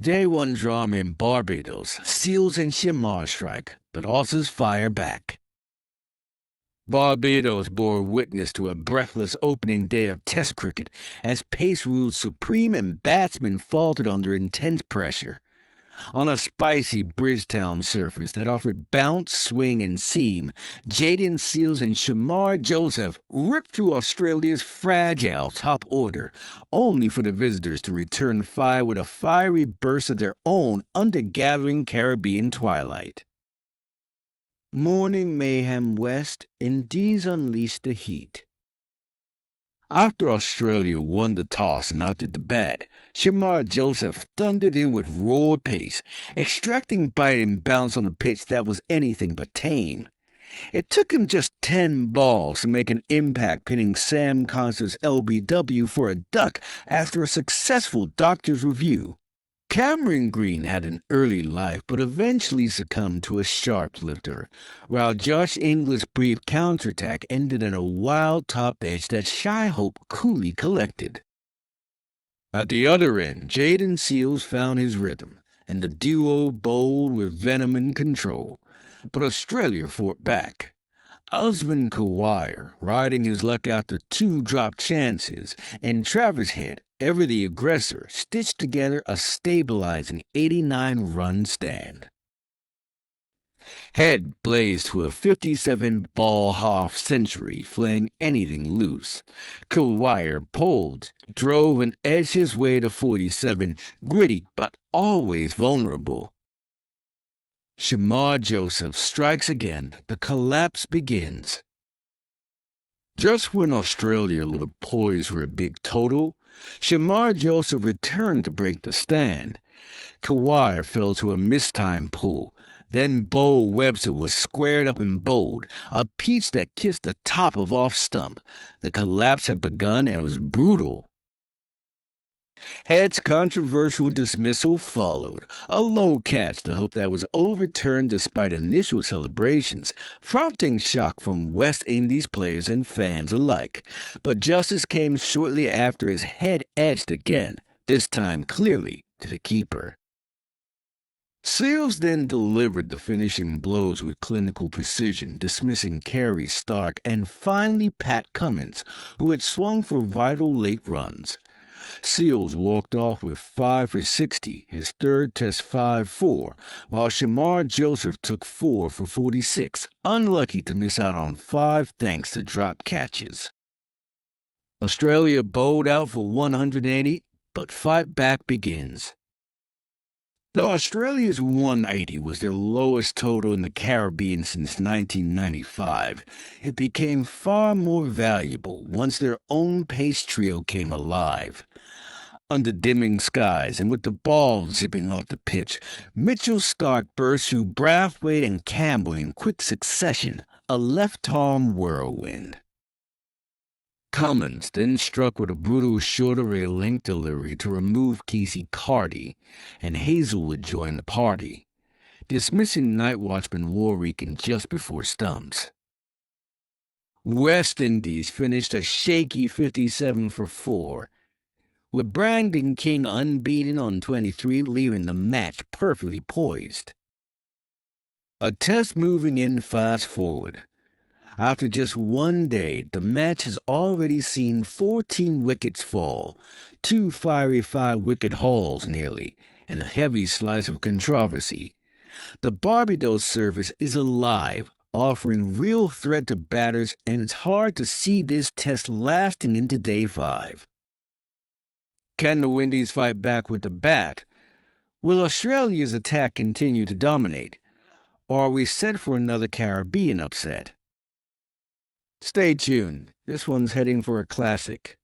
Day one drama in Barbados. Seals and Shamar strike, but Aussies fire back. Barbados bore witness to a breathless opening day of Test cricket as pace ruled supreme and batsmen faltered under intense pressure. On a spicy Bridgetown surface that offered bounce, swing, and seam, Dymentionz and Shamar Joseph ripped through Australia's fragile top order, only for the visitors to return fire with a fiery burst of their own under gathering Caribbean twilight. Morning mayhem west, Indies unleashed the heat. After Australia won the toss and opted to bat, Shamar Joseph thundered in with raw pace, extracting bite and bounce on a pitch that was anything but tame. It took him just 10 balls to make an impact, pinning Sam Concert's LBW for a duck after a successful doctor's review. Cameron Green had an early life but eventually succumbed to a sharp lifter, while Josh Inglis's brief counterattack ended in a wild top edge that Shy Hope coolly collected. At the other end, Dymentionz found his rhythm, and the duo bowled with venom and control, but Australia fought back. Usman Khawaja, riding his luck after 2 dropped chances, and Travis Head, ever the aggressor, stitched together a stabilizing 89-run stand. Head blazed to a 57-ball half-century, flaying anything loose. Khawaja pulled, drove, and edged his way to 47, gritty but always vulnerable. Shamar Joseph strikes again. The collapse begins. Just when Australia looked poised for a big total, Shamar Joseph returned to break the stand. Khawaja fell to a mistimed pull. Then Bo Webster was squared up and bowled, a piece that kissed the top of off stump. The collapse had begun and was brutal. Head's controversial dismissal followed, a low catch to hope that was overturned despite initial celebrations, prompting shock from West Indies players and fans alike. But justice came shortly after his head edged again, this time clearly to the keeper. Seals then delivered the finishing blows with clinical precision, dismissing Carey, Stark, and finally Pat Cummins, who had swung for vital late runs. Seals walked off with 5 for 60, his third Test 5-4, while Shamar Joseph took 4 for 46, unlucky to miss out on 5 thanks to drop catches. Australia bowled out for 180, but fight back begins. Though Australia's 180 was their lowest total in the Caribbean since 1995, it became far more valuable once their own pace trio came alive. Under dimming skies and with the ball zipping off the pitch, Mitchell Stark burst through Brathwaite and Campbell in quick succession, a left-arm whirlwind. Cummins then struck with a brutal short-array link delivery to remove Casey Carty, and Hazelwood joined the party, dismissing night watchman Warwick in just before stumps. West Indies finished a shaky 57 for 4, with Brandon King unbeaten on 23, leaving the match perfectly poised. A test moving in fast forward. After just one day, the match has already seen 14 wickets fall, 2 fiery 5-wicket hauls nearly, and a heavy slice of controversy. The Barbados service is alive, offering real threat to batters, and it's hard to see this test lasting into day 5. Can the Windies fight back with the bat? Will Australia's attack continue to dominate? Or are we set for another Caribbean upset? Stay tuned. This one's heading for a classic.